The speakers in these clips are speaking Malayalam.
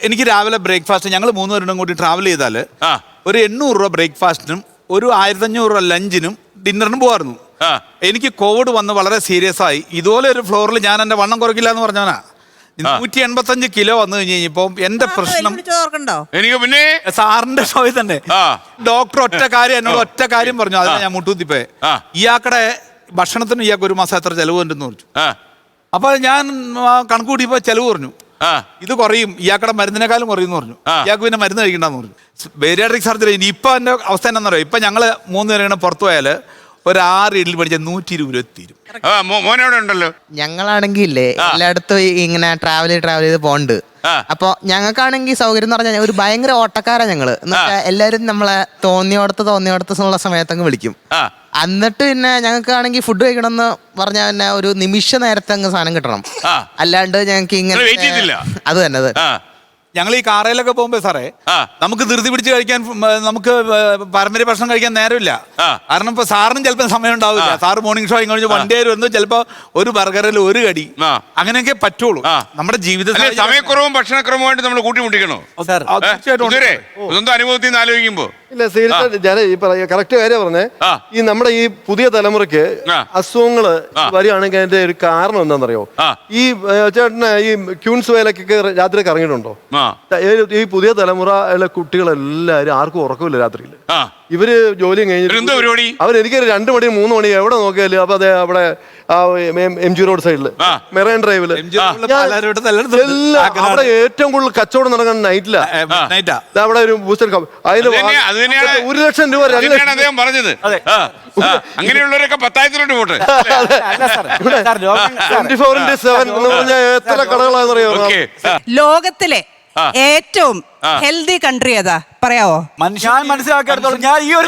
എനിക്ക് രാവിലെ ബ്രേക്ക്ഫാസ്റ്റ് ഞങ്ങൾ 3 പേരും കൂടി ട്രാവൽ ചെയ്താൽ ഒരു 800 രൂപ ബ്രേക്ക്ഫാസ്റ്റിനും ഒരു 1500 രൂപ ലഞ്ചിനും ഡിന്നറിനും പോകായിരുന്നു. എനിക്ക് കോവിഡ് വന്ന് വളരെ സീരിയസ് ആയി. ഇതുപോലെ ഒരു ഫ്ലോറിൽ ഞാൻ എന്റെ വണ്ണം കുറയ്ക്കില്ല എന്ന് പറഞ്ഞവനാ. 185 കിലോ വന്നു കഴിഞ്ഞപ്പോ എന്റെ പ്രശ്നം എനിക്ക് പിന്നെ സാറിന്റെ ഷോയിൽ തന്നെ ഡോക്ടർ എന്നോട് ഒറ്റ കാര്യം പറഞ്ഞു. അതിനെ ഞാൻ മുട്ടുകുത്തിപ്പോയെ. ഇയാക്കടെ ഭക്ഷണത്തിന് ഇയാൾക്ക് 1 മാസം എത്ര ചെലവ് ഉണ്ടെന്ന് പറഞ്ഞു. അപ്പൊ ഞാൻ കണക്ക് കൂട്ടിയപ്പോ ചെലവ് പറഞ്ഞു. ഇത് കുറയും, ഇയാക്കടെ മരുന്നിനേക്കാളും കുറയും പറഞ്ഞു. ഇയാൾക്ക് പിന്നെ മരുന്ന് കഴിക്കണ്ടെന്ന് പറഞ്ഞു. Bariatric surgery. ഇപ്പൊ എന്റെ അവസ്ഥ എന്നാന്നറിയോ, ഇപ്പൊ ഞങ്ങള് 3 പേരും പുറത്തു പോയാല് ഒരു 6 ഇഡ്ഡലി പഠിച്ച 120 രൂപ തീരും. മോനവിടെ ഉണ്ടല്ലോ. ഞങ്ങളാണെങ്കിൽ ഇല്ലേ എല്ലായിടത്തും ഇങ്ങനെ ട്രാവൽ ചെയ്ത് പോണ്ട്. അപ്പൊ ഞങ്ങൾക്കാണെങ്കിൽ സൗകര്യം എന്ന് പറഞ്ഞാൽ ഒരു ഭയങ്കര ഓട്ടക്കാരാ ഞങ്ങള്. എല്ലാരും നമ്മളെ തോന്നിയോടത്തുള്ള സമയത്തങ്ങ് വിളിക്കും. എന്നിട്ട് പിന്നെ ഞങ്ങൾക്കാണെങ്കിൽ ഫുഡ് കഴിക്കണമെന്ന് പറഞ്ഞാൽ പിന്നെ ഒരു നിമിഷ നേരത്തെ അങ്ങ് സാധനം കിട്ടണം. അല്ലാണ്ട് ഞങ്ങൾക്ക് ഇങ്ങനെ അത് തന്നെ ഞങ്ങൾ ഈ കാറയിലൊക്കെ പോകുമ്പോ സാറേ നമുക്ക് ധൃതി പിടിച്ച് കഴിക്കാൻ, നമുക്ക് പാരമ്പര്യ ഭക്ഷണം കഴിക്കാൻ നേരമില്ല. കാരണം ഇപ്പൊ സാറിനും ചിലപ്പോൾ സമയം ഉണ്ടാവില്ല. സാറ് മോർണിംഗ് ഷോ കഴിഞ്ഞ് വണ്ടിയേര് വന്ന് ചിലപ്പോ ഒരു ബർഗറിൽ ഒരു കടി അങ്ങനെയൊക്കെ പറ്റുള്ളൂ. നമ്മുടെ ജീവിതത്തിൽ സമയക്കുറവും ഭക്ഷണക്രമമായിട്ട് നമ്മൾ കൂട്ടിമുട്ടിക്കണോ? സ്വന്തം അനുഭവത്തിൽ നിന്ന് ആലോചിക്കുമ്പോ ഇല്ല, സീരിയസ് ഞാൻ ഈ കറക്റ്റ് കാര്യം പറഞ്ഞേ. ഈ നമ്മുടെ ഈ പുതിയ തലമുറയ്ക്ക് അസുഖങ്ങള് വരികയാണെങ്കിൽ അതിന്റെ ഒരു കാരണം എന്താണെന്നറിയോ? ഈ ചേട്ടന് ഈ ക്യൂൻസ് വേലക്കൊക്കെ രാത്രി കറങ്ങിയിട്ടുണ്ടോ? ഈ പുതിയ തലമുറ കുട്ടികളെല്ലാരും ആർക്കും ഉറക്കമില്ല രാത്രിയിൽ. ഇവര് ജോലിയും കഴിഞ്ഞിട്ട് അവരെനിക്ക് 2 മണി 3 മണി എവിടെ നോക്കിയാലും അപ്പൊ അതെ അവിടെ MG റോഡ് സൈഡില് മെറൈൻ ഡ്രൈവില് അവിടെ ഏറ്റവും കൂടുതൽ കച്ചവടം നടക്കുന്ന നൈറ്റിലാ. അവിടെ ഒരു ബൂസ്റ്റർ അതിന് 1,00,000 രൂപ പറഞ്ഞത്. അങ്ങനെയുള്ളവരൊക്കെ 10,000 പോട്ടെ. 24/7 എന്ന് പറഞ്ഞാൽ എത്ര കടകളാണെന്നറിയോ? ലോകത്തിലെ ഏറ്റവും ഹെൽത്തി കൺട്രി ഏതാ പറയാവോ? ഞാൻ മനസ്സിലാക്കിയെടുത്തോളം ഞാൻ ഈ ഒരു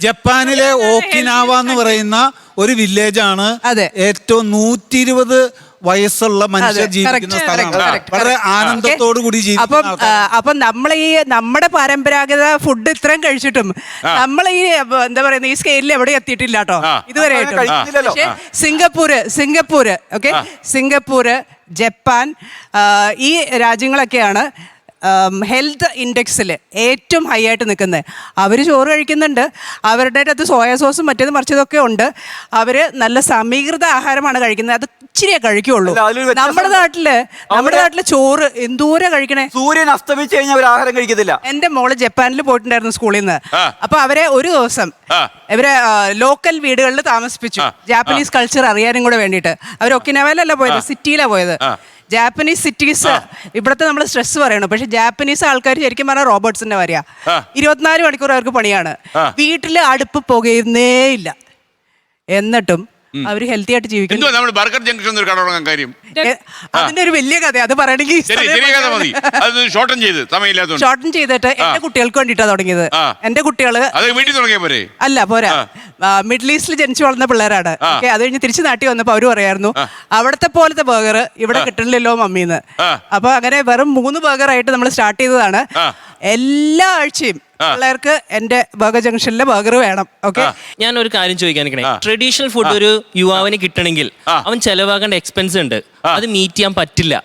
ജപ്പാനിലെ ഓക്കിനാവ എന്ന് പറയുന്ന ഒരു വില്ലേജ് ആണ് ഏറ്റവും 120 വയസ്സുള്ള മനുഷ്യർ ജീവിക്കുന്ന സ്ഥലമാണ്. വളരെ ആനന്ദത്തോടു കൂടി ജീവിക്കുന്ന. അപ്പൊ നമ്മൾ ഈ നമ്മുടെ പരമ്പരാഗത ഫുഡ് ഇത്രയും കഴിച്ചിട്ടും നമ്മൾ ഈ എന്താ പറയുന്ന ഈ സ്കെയിലിൽ എവിടെ എത്തിയിട്ടില്ല കേട്ടോ ഇതുവരെയായിട്ടും. പക്ഷേ സിംഗപ്പൂര് ഓക്കെ, സിംഗപ്പൂര്, ജപ്പാൻ, ഈ രാജ്യങ്ങളൊക്കെയാണ് ഹെൽത്ത് ഇൻഡെക്സിൽ ഏറ്റവും ഹൈ ആയിട്ട് നിൽക്കുന്നത്. അവർ ചോറ് കഴിക്കുന്നുണ്ട്, അവരുടെ അത് സോയാ സോസും മറ്റേത് മറിച്ചതൊക്കെ ഉണ്ട്. അവർ നല്ല സമീകൃത ആഹാരമാണ് കഴിക്കുന്നത്. അത് ഇച്ചിരിയേ കഴിക്കുള്ളൂ. നമ്മുടെ നാട്ടില് ചോറ് എന്തോരം കഴിക്കണേ. സൂര്യൻ അസ്തമിച്ച് കഴിഞ്ഞാൽ അവർ ആഹാരം കഴിക്കത്തില്ല. എന്റെ മോള് ജപ്പാനിൽ പോയിട്ടുണ്ടായിരുന്നു സ്കൂളിൽ നിന്ന്. അപ്പൊ അവരെ ഒരു ദിവസം ഇവരെ ലോക്കൽ വീടുകളിൽ താമസിപ്പിച്ചു, ജാപ്പനീസ് കൾച്ചർ അറിയാനും കൂടെ വേണ്ടിയിട്ട്. അവർ ഒക്കിനാവയിലല്ല പോയത്, സിറ്റിയിലാണ് പോയത്. ജാപ്പനീസ് സിറ്റീസ് ഇവിടുത്തെ നമ്മൾ സ്ട്രെസ് പറയണം, പക്ഷെ ജാപ്പനീസ് ആൾക്കാർ ശരിക്കും പറഞ്ഞാൽ റോബോട്ട്സിന്റെ വരിക. 24 മണിക്കൂർ അവർക്ക് പണിയാണ്. വീട്ടില് അടുപ്പ് പുകയുന്നേ ഇല്ല. എന്നിട്ടും അവര് ഹെൽത്തി ആയിട്ട് ജീവിക്കുന്നു. അതിന്റെ ഒരു വലിയ കഥ, അത് പറയണെങ്കിൽ ഷോർട്ടൻ ചെയ്തിട്ട് എന്റെ കുട്ടികൾക്ക് വേണ്ടിയിട്ടാണ് തുടങ്ങിയത്. എന്റെ കുട്ടികള് അല്ല പോരാ, മിഡിൽ ഈസ്റ്റിൽ ജനിച്ചു വളർന്ന പിള്ളേരാണ്. അത് കഴിഞ്ഞ് തിരിച്ചു നാട്ടിൽ വന്നപ്പോ അവര് പറയായിരുന്നു അവിടത്തെ പോലത്തെ ബർഗർ ഇവിടെ കിട്ടണില്ലല്ലോ മമ്മീന്ന്. അപ്പൊ അങ്ങനെ വെറും 3 ബർഗറായിട്ട് നമ്മൾ സ്റ്റാർട്ട് ചെയ്തതാണ്. എല്ലാ ആഴ്ചയും പിള്ളേർക്ക് എന്റെ ബർഗർ ജംഗ്ഷനിലെ ബർഗർ വേണം. ഓക്കെ, ഞാൻ ഒരു കാര്യം ചോദിക്കാൻ നിൽക്കണേ. ട്രഡീഷണൽ ഫുഡ് ഒരു യുവാവിന് കിട്ടണമെങ്കിൽ അവൻ ചെലവാക്കേണ്ട എക്സ്പെൻസ് ഉണ്ട്, അത് മീറ്റ് ചെയ്യാൻ പറ്റില്ല.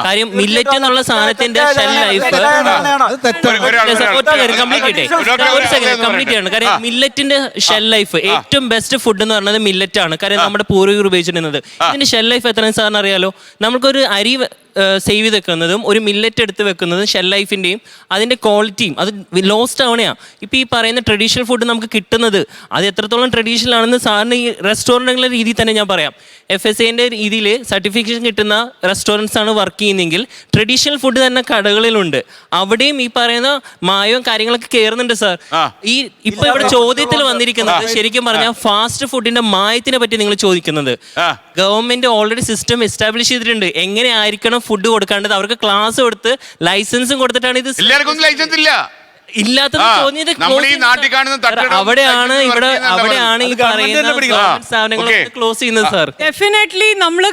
കാര്യം മില്ലറ്റ് എന്നുള്ള സാധനത്തിന്റെ ഷെൽ ലൈഫ് കംപ്ലീറ്റ് ചെയ്യണം. കാര്യം മില്ലറ്റിന്റെ ഷെൽ ലൈഫ് ഏറ്റവും ബെസ്റ്റ് ഫുഡ് എന്ന് പറയുന്നത് മില്ലറ്റ് ആണ്. കാര്യം നമ്മുടെ പൂർവികർ ഉപയോഗിച്ചിരുന്നത്. ഇതിന്റെ ഷെൽ ലൈഫ് എത്രയും സാറിന് അറിയാലോ. നമുക്കൊരു അരി സേവ് ചെയ്ത് വെക്കുന്നതും ഒരു മില്ലറ്റ് എടുത്ത് വെക്കുന്നതും ഷെൽ ലൈഫിന്റെയും അതിന്റെ ക്വാളിറ്റിയും അത് ലോസ്റ്റ് ആവണയാ. ഇപ്പൊ ഈ പറയുന്ന ട്രഡീഷണൽ ഫുഡ് നമുക്ക് കിട്ടുന്നത് അത് എത്രത്തോളം ട്രഡീഷണൽ ആണെന്ന് സാറിന് ഈ റെസ്റ്റോറൻറ്റുകളുടെ രീതിയിൽ തന്നെ ഞാൻ പറയാം. FSAന്റെ രീതിയിൽ സർട്ടിഫിക്കേഷൻ കിട്ടുന്ന റെസ്റ്റോറൻറ്റ്സ് ആണ് വർക്ക് ചെയ്യുന്നെങ്കിൽ ട്രഡീഷണൽ ഫുഡ് തന്നെ കടകളിലുണ്ട്. അവിടെയും ഈ പറയുന്ന മായവും കാര്യങ്ങളൊക്കെ കയറുന്നുണ്ട് സാർ. ഈ ഇപ്പൊ ഇവിടെ ചോദ്യത്തിൽ വന്നിരിക്കുന്നത് ശരിക്കും പറഞ്ഞാൽ ഫാസ്റ്റ് ഫുഡിന്റെ മായത്തിനെ പറ്റി നിങ്ങൾ ചോദിക്കുന്നത്. ഗവൺമെന്റ് ഓൾറെഡി സിസ്റ്റം എസ്റ്റാബ്ലിഷ് ചെയ്തിട്ടുണ്ട് എങ്ങനെ ആയിരിക്കണം ഫുഡ് കൊടുക്കേണ്ടത്. അവർക്ക് ക്ലാസ് കൊടുത്ത് ലൈസൻസും കൊടുത്തിട്ടാണ് ഇത്. എല്ലാവർക്കും ലൈസൻസ് ഇല്ല. ഇല്ലാത്തത് തോന്നിയത് നമ്മൾ ഈ നാട്ടിൽ കാണുന്ന തട്ടുകട അവിടെയാണ് work ഇവിടെ ചെയ്യുന്നതല്ല അവിടെയാണ് ഈ അത് government തന്നെ പറയുന്ന പിടിക്കണം. ഗവൺമെന്റ് സ്ഥാപനങ്ങളൊക്കെ ക്ലോസ് ചെയ്യുന്നത് സാർ. ഡെഫിനറ്റ്ലി നമ്മൾ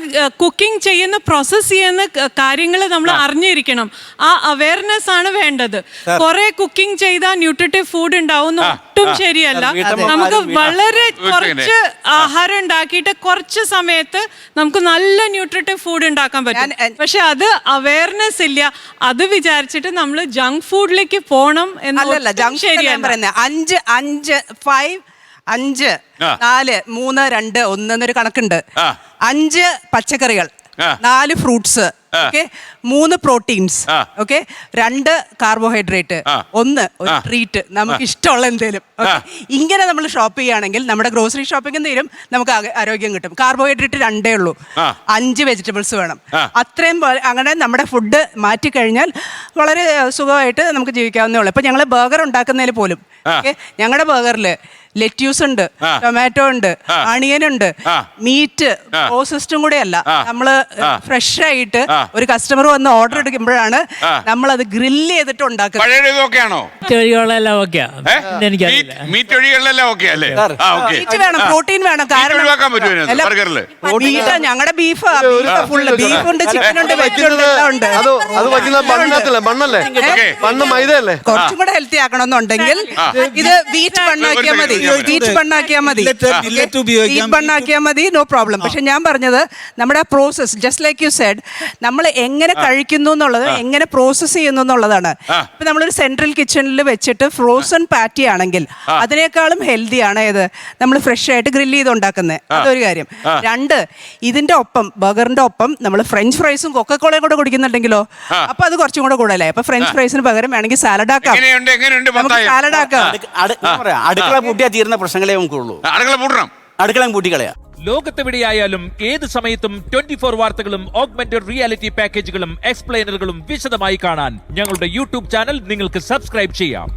കുക്കിംഗ് ചെയ്യുന്ന പ്രോസസ് ചെയ്യുന്ന കാര്യങ്ങൾ നമ്മൾ അറിഞ്ഞിരിക്കണം. ആ അവയർനെസ് ആണ് വേണ്ടത്. കുറെ കുക്കിംഗ് ചെയ്താൽ ന്യൂട്രിറ്റീവ് ഫുഡ് ഉണ്ടാവുന്ന ഒട്ടും ശരിയല്ല. നമുക്ക് വളരെ കുറച്ച് ആഹാരം ഉണ്ടാക്കിയിട്ട് കുറച്ച് സമയത്ത് നമുക്ക് നല്ല ന്യൂട്രിറ്റീവ് ഫുഡ് ഉണ്ടാക്കാൻ പറ്റും. പക്ഷെ അത് അവയർനെസ് ഇല്ല. അത് വിചാരിച്ചിട്ട് നമ്മൾ ജങ്ക് ഫുഡിലേക്ക് പോകണം അല്ലല്ല ജംഗ്ഷൻ ഞാൻ പറയുന്നത് 5 5 5 5 4 3 2 1 എന്നൊരു കണക്കുണ്ട്. 5 പച്ചക്കറികൾ, 4 fruits, okay, 3 proteins, okay, 2 carbohydrate, 1 ഒരു ട്രീറ്റ്, നമുക്ക് ഇഷ്ടമുള്ള എന്തേലും. ഇങ്ങനെ നമ്മൾ ഷോപ്പ് ചെയ്യുകയാണെങ്കിൽ നമ്മുടെ ഗ്രോസറി ഷോപ്പിംഗ് തീരും, നമുക്ക് ആരോഗ്യം കിട്ടും. കാർബോഹൈഡ്രേറ്റ് 2 ഉള്ളൂ, 5 വെജിറ്റബിൾസ് വേണം. അത്രയും അങ്ങനെ നമ്മുടെ ഫുഡ് മാറ്റിക്കഴിഞ്ഞാൽ വളരെ സുഖമായിട്ട് നമുക്ക് ജീവിക്കാവുന്നേ ഉള്ളൂ. ഇപ്പൊ ഞങ്ങൾ ബർഗർ ഉണ്ടാക്കുന്നതിൽ പോലും ഞങ്ങളുടെ ബർഗറിൽ ലെറ്റ്യൂസ് ഉണ്ട്, ടൊമാറ്റോ ഉണ്ട്, അണിയൻ ഉണ്ട്, മീറ്റ് പ്രോസസ്ഡും കൂടെ അല്ല. നമ്മള് ഫ്രഷ് ആയിട്ട് ഒരു കസ്റ്റമർ വന്ന് ഓർഡർ എടുക്കുമ്പോഴാണ് നമ്മൾ അത് ഗ്രില്ല് ചെയ്തിട്ട് ഉണ്ടാക്കുന്നത്. മീറ്റ് ഒഴികളിലെല്ലാം ഓക്കെ അല്ലേ? മീറ്റ് വേണം, പ്രോട്ടീൻ വേണം. കാരണം ഞങ്ങളുടെ ബീഫ് ഫുള്ള് ബീഫുണ്ട്, ചിക്കൻ ഉണ്ട്, വെജ് ഉണ്ട്, എല്ലാം ഉണ്ട്. അത് വയ്ക്കുന്ന മണ്ണല്ലേ? മണ്ണ് മൈദയല്ലേ? കുറച്ചും കൂടെ ഹെൽത്തി ആക്കണമെന്നുണ്ടെങ്കിൽ ഇത് വീറ്റ് ബണ്ണാക്കിയാൽ മതി, വീറ്റ് ബണ്ണാക്കിയാൽ മതി, വീറ്റ് ബണ്ണാക്കിയാൽ മതി, നോ പ്രോബ്ലം. പക്ഷെ ഞാൻ പറഞ്ഞത് നമ്മുടെ process, just like you said, നമ്മൾ എങ്ങനെ കഴിക്കുന്നു എന്നുള്ളത്, എങ്ങനെ പ്രോസസ് ചെയ്യുന്നു എന്നുള്ളതാണ്. ഇപ്പൊ നമ്മളൊരു സെൻട്രൽ കിച്ചണിൽ വെച്ചിട്ട് ഫ്രോസൺ പാറ്റി ആണെങ്കിൽ അതിനേക്കാളും ഹെൽത്തി ആണ് ഏത് നമ്മൾ ഫ്രഷ് ആയിട്ട് ഗ്രില്ല് ചെയ്ത് ഉണ്ടാക്കുന്നത്. അതൊരു കാര്യം. 2, ഇതിന്റെ ഒപ്പം ബർഗറിന്റെ ഒപ്പം നമ്മൾ ഫ്രഞ്ച് ഫ്രൈസും കൊക്കക്കോളയും കൂടെ കുടിക്കുന്നുണ്ടെങ്കിലോ അപ്പൊ അത് കുറച്ചും കൂടെ കൂടുതലേ. അപ്പൊ ഫ്രഞ്ച് ഫ്രൈസിന് പകരം വേണമെങ്കിൽ സാലഡ് ആക്കാം, സാലഡ് ആക്കാം. അടുക്കള പൂട്ടിയാ തീരുന്ന പ്രശ്നങ്ങളെ നമുക്കുള്ളൂ. അടുക്കള പൂട്ടിക്കളയാ. ലോകത്തെവിടെയായാലും ഏത് സമയത്തും 24 വാർത്തകളും ഓഗ്മെന്റഡ് റിയാലിറ്റി പാക്കേജുകളും എക്സ്പ്ലെയിനറുകളും വിശദമായി കാണാൻ ഞങ്ങളുടെ യൂട്യൂബ് ചാനൽ നിങ്ങൾക്ക് സബ്സ്ക്രൈബ് ചെയ്യാം.